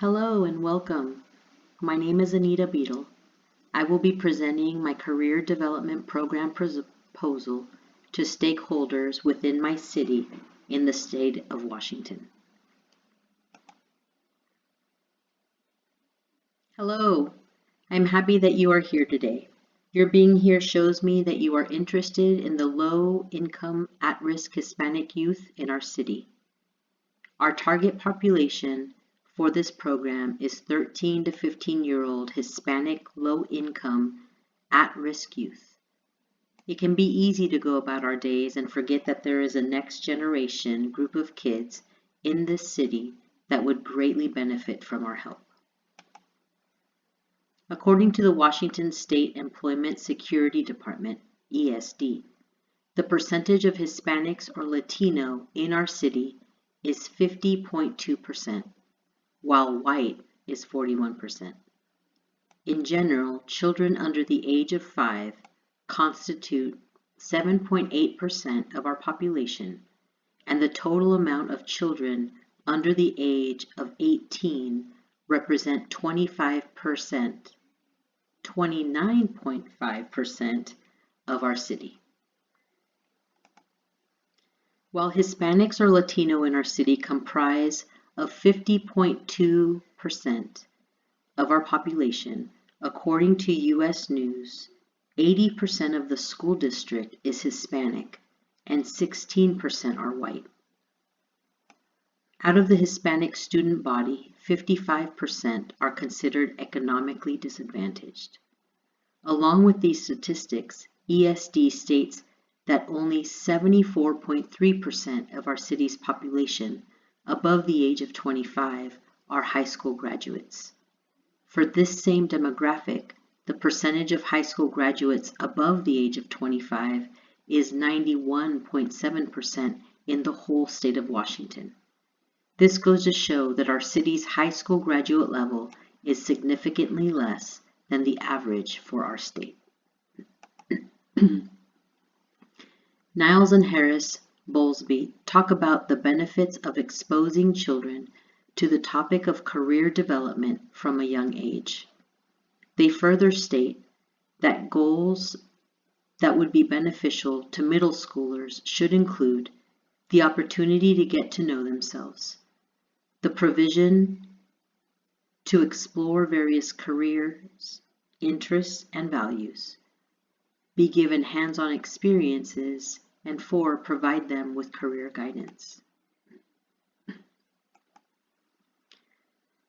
Hello and welcome. My name is Anita Beadle. I will be presenting my Career Development Program proposal to stakeholders within my city in the state of Washington. Hello, I'm happy that you are here today. Your being here shows me that you are interested in the low-income, at-risk Hispanic youth in our city. Our target population for this program is 13 to 15-year-old Hispanic low-income at-risk youth. It can be easy to go about our days and forget that there is a next generation group of kids in this city that would greatly benefit from our help. According to the Washington State Employment Security Department, ESD, the percentage of Hispanics or Latino in our city is 50.2%. while white is 41%. In general, children under the age of 5 constitute 7.8% of our population, and the total amount of children under the age of 18 represent 29.5% of our city. While Hispanics or Latino in our city comprise of 50.2% of our population, according to U.S. News, 80% of the school district is Hispanic and 16% are white. Out of the Hispanic student body, 55% are considered economically disadvantaged. Along with these statistics, ESD states that only 74.3% of our city's population above the age of 25 are high school graduates. For this same demographic, the percentage of high school graduates above the age of 25 is 91.7% in the whole state of Washington. This goes to show that our city's high school graduate level is significantly less than the average for our state. Niles and Harris Bowlesby talk about the benefits of exposing children to the topic of career development from a young age. They further state that goals that would be beneficial to middle schoolers should include the opportunity to get to know themselves, the provision to explore various careers, interests, and values, be given hands-on experiences, and 4, provide them with career guidance.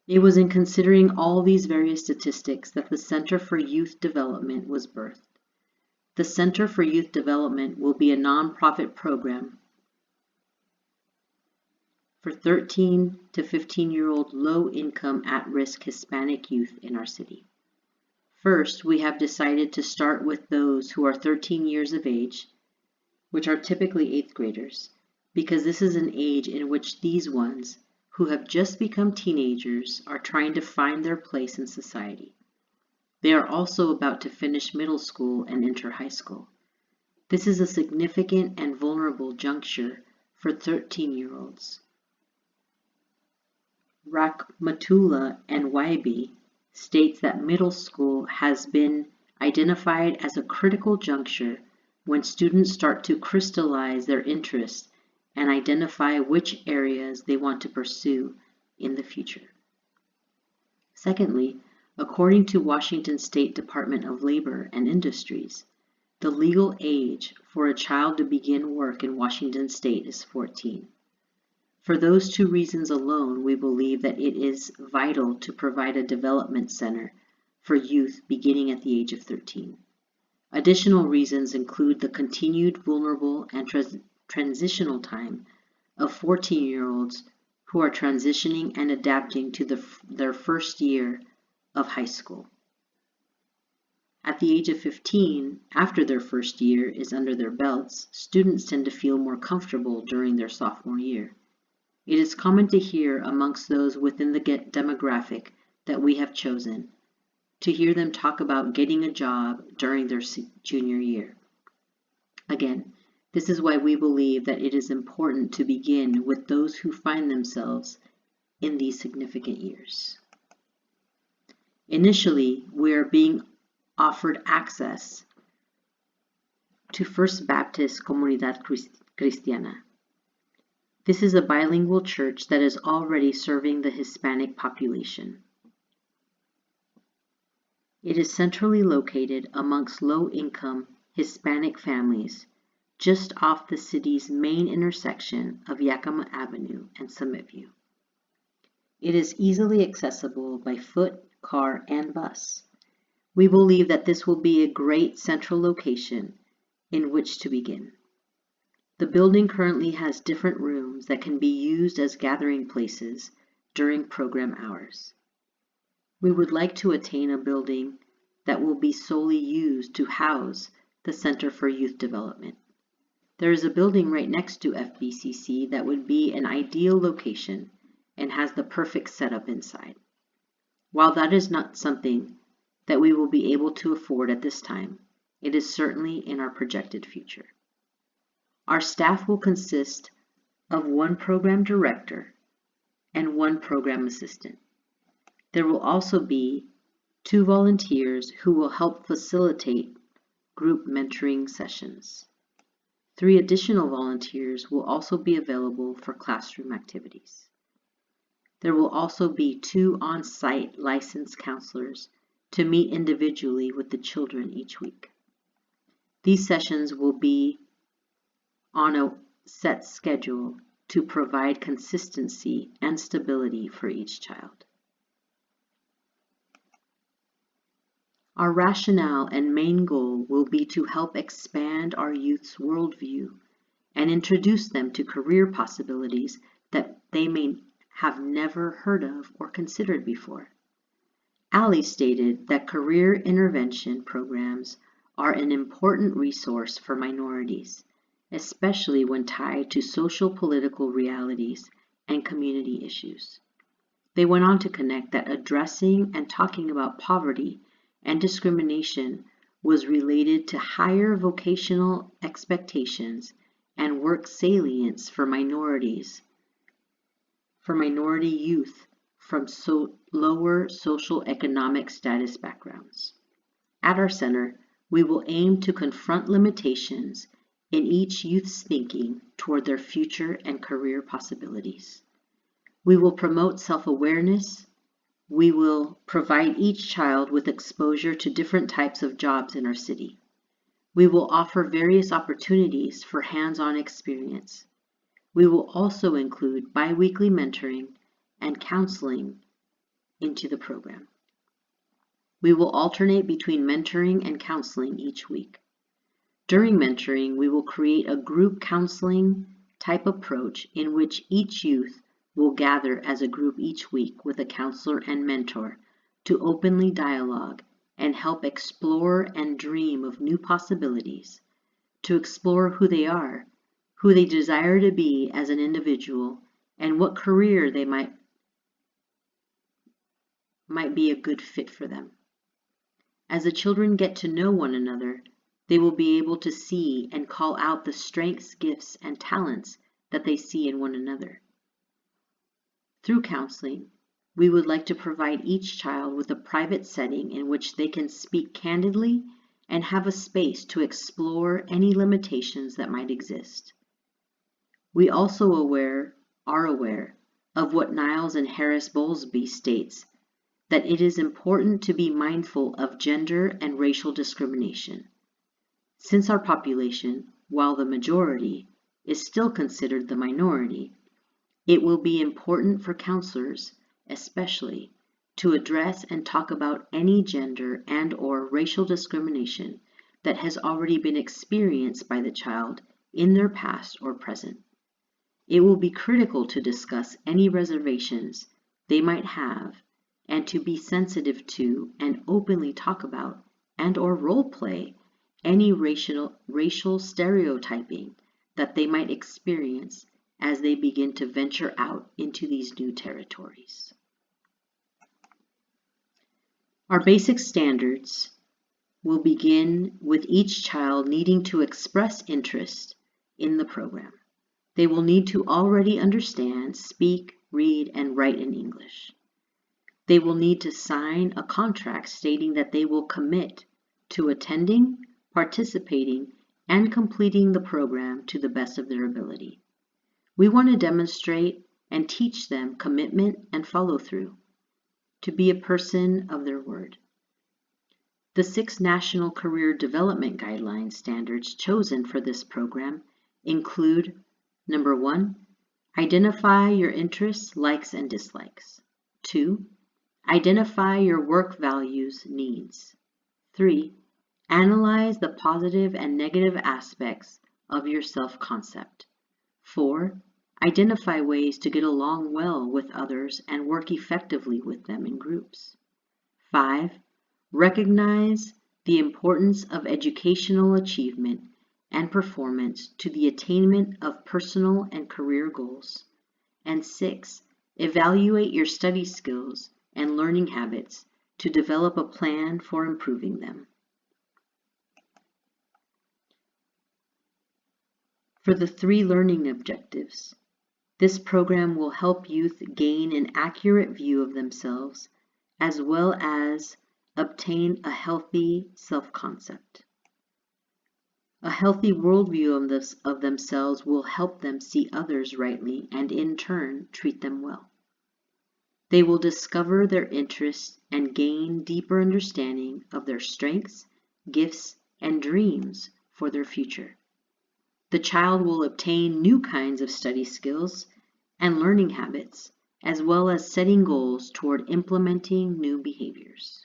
It was in considering all these various statistics that the Center for Youth Development was birthed. The Center for Youth Development will be a nonprofit program for 13 to 15-year-old low-income at-risk Hispanic youth in our city. First, we have decided to start with those who are 13 years of age, which are typically 8th graders, because this is an age in which these ones, who have just become teenagers, are trying to find their place in society. They are also about to finish middle school and enter high school. This is a significant and vulnerable juncture for 13-year-olds. Rakhmatullah and Waibi states that middle school has been identified as a critical juncture when students start to crystallize their interests and identify which areas they want to pursue in the future. Secondly, according to Washington State Department of Labor and Industries, the legal age for a child to begin work in Washington State is 14. For those 2 reasons alone, we believe that it is vital to provide a development center for youth beginning at the age of 13. Additional reasons include the continued vulnerable and transitional time of 14-year-olds who are transitioning and adapting to their first year of high school. At the age of 15, after their first year is under their belts, students tend to feel more comfortable during their sophomore year. It is common to hear amongst those within the demographic that we have chosen to hear them talk about getting a job during their junior year. Again, this is why we believe that it is important to begin with those who find themselves in these significant years. Initially, we are being offered access to First Baptist Comunidad Cristiana. This is a bilingual church that is already serving the Hispanic population. It is centrally located amongst low-income Hispanic families just off the city's main intersection of Yakima Avenue and Summit View. It is easily accessible by foot, car, and bus. We believe that this will be a great central location in which to begin. The building currently has different rooms that can be used as gathering places during program hours. We would like to attain a building that will be solely used to house the Center for Youth Development. There is a building right next to FBCC that would be an ideal location and has the perfect setup inside. While that is not something that we will be able to afford at this time, it is certainly in our projected future. Our staff will consist of one program director and one program assistant. There will also be 2 volunteers who will help facilitate group mentoring sessions. 3 additional volunteers will also be available for classroom activities. There will also be 2 on-site licensed counselors to meet individually with the children each week. These sessions will be on a set schedule to provide consistency and stability for each child. Our rationale and main goal will be to help expand our youth's worldview and introduce them to career possibilities that they may have never heard of or considered before. Ali stated that career intervention programs are an important resource for minorities, especially when tied to social political realities and community issues. They went on to connect that addressing and talking about poverty and discrimination was related to higher vocational expectations and work salience for minority youth from lower social economic status backgrounds. At our center, we will aim to confront limitations in each youth's thinking toward their future and career possibilities. We will promote self-awareness. We will provide each child with exposure to different types of jobs in our city. We will offer various opportunities for hands-on experience. We will also include bi-weekly mentoring and counseling into the program. We will alternate between mentoring and counseling each week. During mentoring, we will create a group counseling type approach in which each youth will gather as a group each week with a counselor and mentor to openly dialogue and help explore and dream of new possibilities, to explore who they are, who they desire to be as an individual, and what career they might be a good fit for them. As the children get to know one another, they will be able to see and call out the strengths, gifts, and talents that they see in one another. Through counseling, we would like to provide each child with a private setting in which they can speak candidly and have a space to explore any limitations that might exist. We also are aware of what Niles and Harris Bowlesby states, that it is important to be mindful of gender and racial discrimination. Since our population, while the majority, is still considered the minority, it will be important for counselors, especially, to address and talk about any gender and/or racial discrimination that has already been experienced by the child in their past or present. It will be critical to discuss any reservations they might have and to be sensitive to and openly talk about and/or role play any racial stereotyping that they might experience as they begin to venture out into these new territories. Our basic standards will begin with each child needing to express interest in the program. They will need to already understand, speak, read, and write in English. They will need to sign a contract stating that they will commit to attending, participating, and completing the program to the best of their ability. We want to demonstrate and teach them commitment and follow through, to be a person of their word. The 6 National Career Development Guidelines standards chosen for this program include: number 1, identify your interests, likes, and dislikes. 2, identify your work values, needs. 3, analyze the positive and negative aspects of your self-concept. 4, identify ways to get along well with others and work effectively with them in groups. 5, recognize the importance of educational achievement and performance to the attainment of personal and career goals. And 6, evaluate your study skills and learning habits to develop a plan for improving them. For the 3 learning objectives, this program will help youth gain an accurate view of themselves as well as obtain a healthy self-concept. A healthy worldview of themselves will help them see others rightly and in turn treat them well. They will discover their interests and gain deeper understanding of their strengths, gifts, and dreams for their future. The child will obtain new kinds of study skills and learning habits, as well as setting goals toward implementing new behaviors.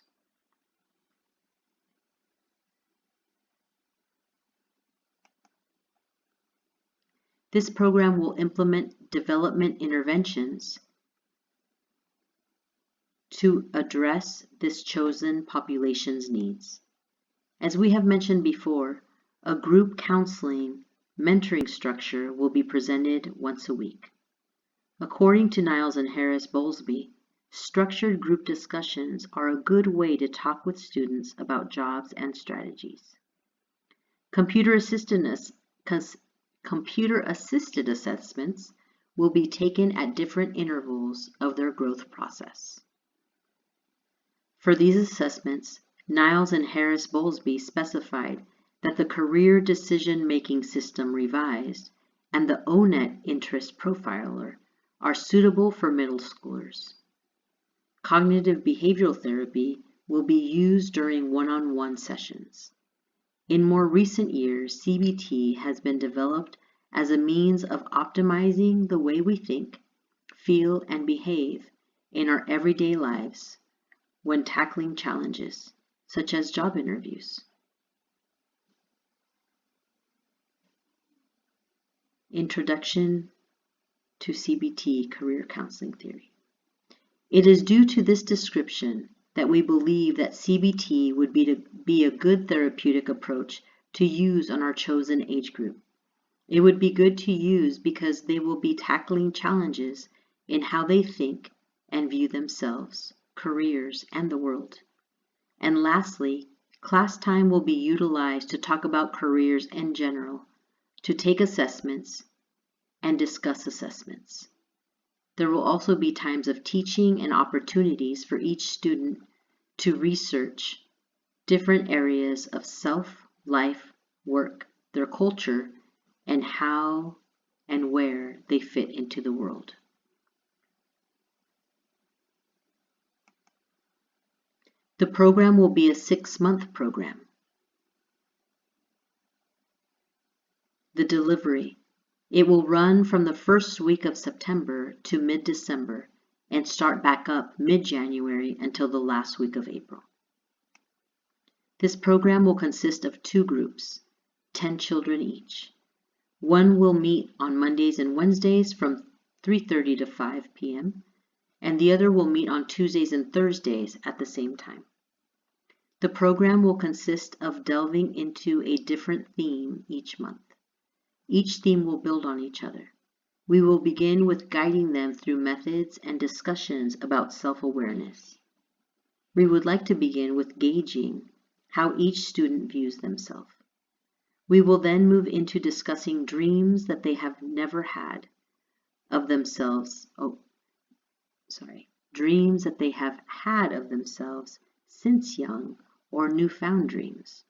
This program will implement development interventions to address this chosen population's needs. As we have mentioned before, a group counseling mentoring structure will be presented once a week. According to Niles and Harris Bowlesby, structured group discussions are a good way to talk with students about jobs and strategies. Computer-assisted assessments will be taken at different intervals of their growth process. For these assessments, Niles and Harris Bowlesby specified that the Career Decision-Making System Revised and the O-Net Interest Profiler are suitable for middle schoolers. Cognitive behavioral therapy will be used during one-on-one sessions. In more recent years, CBT has been developed as a means of optimizing the way we think, feel, and behave in our everyday lives when tackling challenges, such as job interviews. Introduction to CBT Career Counseling Theory. It is due to this description that we believe that CBT would be a good therapeutic approach to use on our chosen age group. It would be good to use because they will be tackling challenges in how they think and view themselves, careers, and the world. And lastly, class time will be utilized to talk about careers in general, to take assessments, and discuss assessments. There will also be times of teaching and opportunities for each student to research different areas of self, life, work, their culture, and how and where they fit into the world. The program will be a 6-month program. The delivery. It will run from the first week of September to mid-December and start back up mid-January until the last week of April. This program will consist of 2 groups, 10 children each. One will meet on Mondays and Wednesdays from 3:30 to 5 p.m., and the other will meet on Tuesdays and Thursdays at the same time. The program will consist of delving into a different theme each month. Each theme will build on each other. We will begin with guiding them through methods and discussions about self-awareness. We would like to begin with gauging how each student views themselves. We will then move into discussing dreams that they have never had of themselves. dreams that they have had of themselves since young or newfound dreams.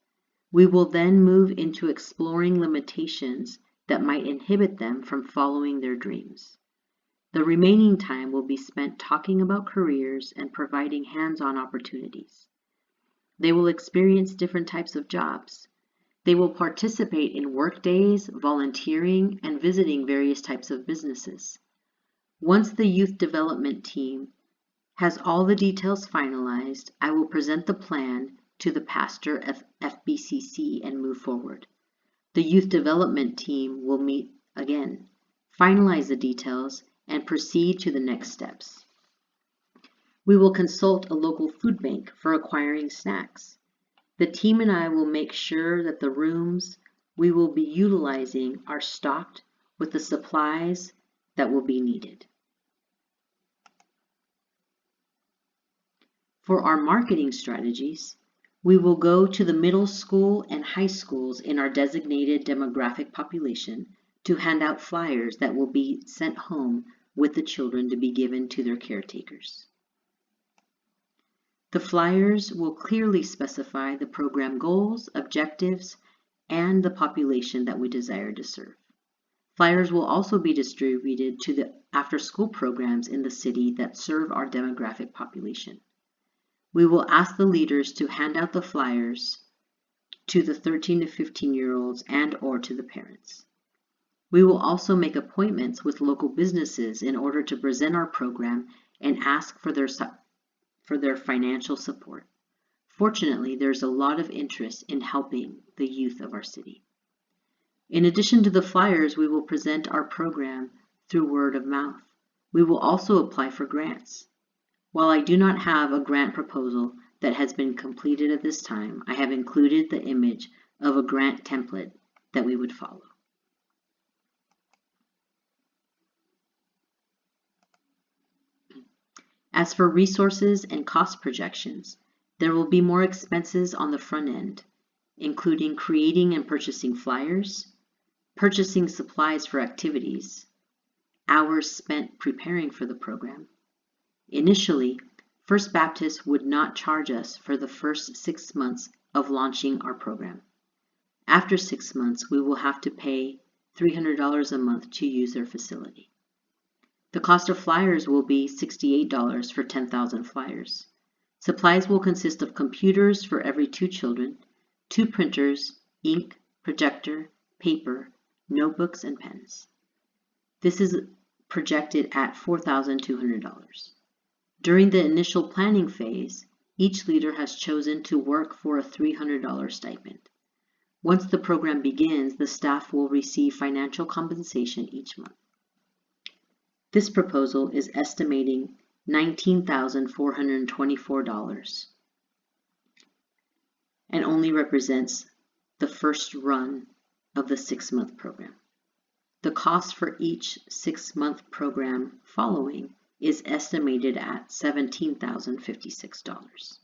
We will then move into exploring limitations that might inhibit them from following their dreams. The remaining time will be spent talking about careers and providing hands-on opportunities. They will experience different types of jobs. They will participate in work days, volunteering, and visiting various types of businesses. Once the youth development team has all the details finalized, I will present the plan to the pastor of FBCC and move forward. The youth development team will meet again, finalize the details, and proceed to the next steps. We will consult a local food bank for acquiring snacks. The team and I will make sure that the rooms we will be utilizing are stocked with the supplies that will be needed. For our marketing strategies, we will go to the middle school and high schools in our designated demographic population to hand out flyers that will be sent home with the children to be given to their caretakers. The flyers will clearly specify the program goals, objectives, and the population that we desire to serve. Flyers will also be distributed to the after-school programs in the city that serve our demographic population. We will ask the leaders to hand out the flyers to the 13 to 15-year-olds and/or to the parents. We will also make appointments with local businesses in order to present our program and ask for their financial support. Fortunately, there's a lot of interest in helping the youth of our city. In addition to the flyers, we will present our program through word of mouth. We will also apply for grants. While I do not have a grant proposal that has been completed at this time, I have included the image of a grant template that we would follow. As for resources and cost projections, there will be more expenses on the front end, including creating and purchasing flyers, purchasing supplies for activities, hours spent preparing for the program. Initially, First Baptist would not charge us for the first 6 months of launching our program. After 6 months, we will have to pay $300 a month to use their facility. The cost of flyers will be $68 for 10,000 flyers. Supplies will consist of computers for every 2 children, 2 printers, ink, projector, paper, notebooks, and pens. This is projected at $4,200. During the initial planning phase, each leader has chosen to work for a $300 stipend. Once the program begins, the staff will receive financial compensation each month. This proposal is estimating $19,424 and only represents the first run of the 6-month program. The cost for each 6-month program following is estimated at $17,056.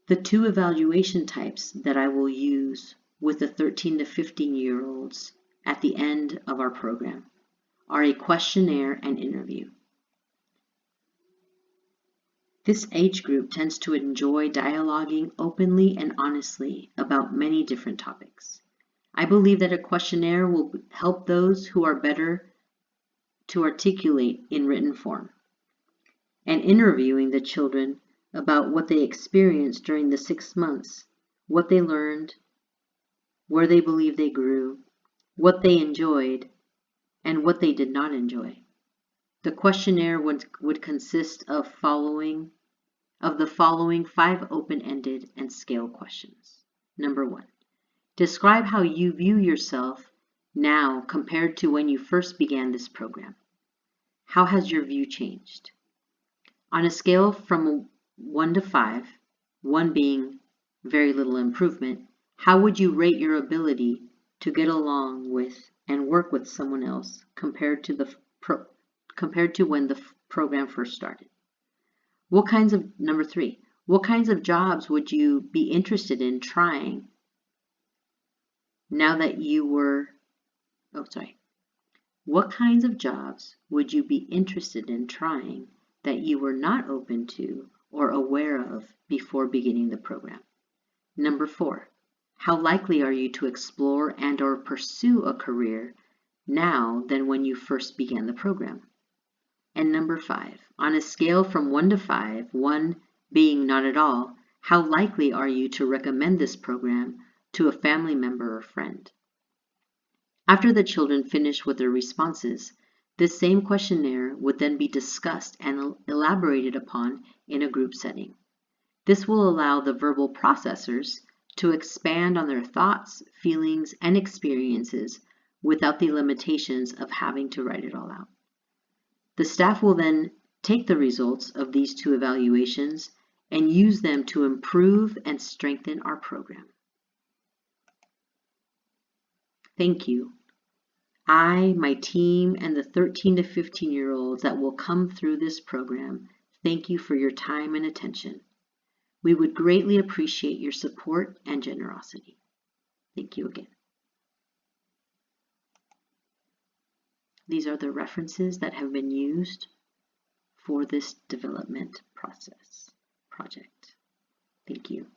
The 2 evaluation types that I will use with the 13 to 15-year-olds at the end of our program are a questionnaire and interview. This age group tends to enjoy dialoguing openly and honestly about many different topics. I believe that a questionnaire will help those who are better to articulate in written form, and interviewing the children about what they experienced during the 6 months, what they learned, where they believe they grew, what they enjoyed, and what they did not enjoy. The questionnaire would consist of the following 5 open-ended and scale questions. Number 1. Describe how you view yourself now compared to when you first began this program. How has your view changed? On a scale from 1 to 5, 1 being very little improvement, how would you rate your ability to get along with and work with someone else compared to when the program first started? Number 3, what kinds of jobs would you be interested in trying now that you were, What kinds of jobs would you be interested in trying that you were not open to or aware of before beginning the program? Number 4, how likely are you to explore and or pursue a career now than when you first began the program? And number 5, on a scale from 1 to 5, 1 being not at all, how likely are you to recommend this program to a family member or friend? After the children finish with their responses, this same questionnaire would then be discussed and elaborated upon in a group setting. This will allow the verbal processors to expand on their thoughts, feelings, and experiences without the limitations of having to write it all out. The staff will then take the results of these 2 evaluations and use them to improve and strengthen our program. Thank you. I, my team, and the 13 to 15-year-olds that will come through this program, thank you for your time and attention. We would greatly appreciate your support and generosity. Thank you again. These are the references that have been used for this development project. Thank you.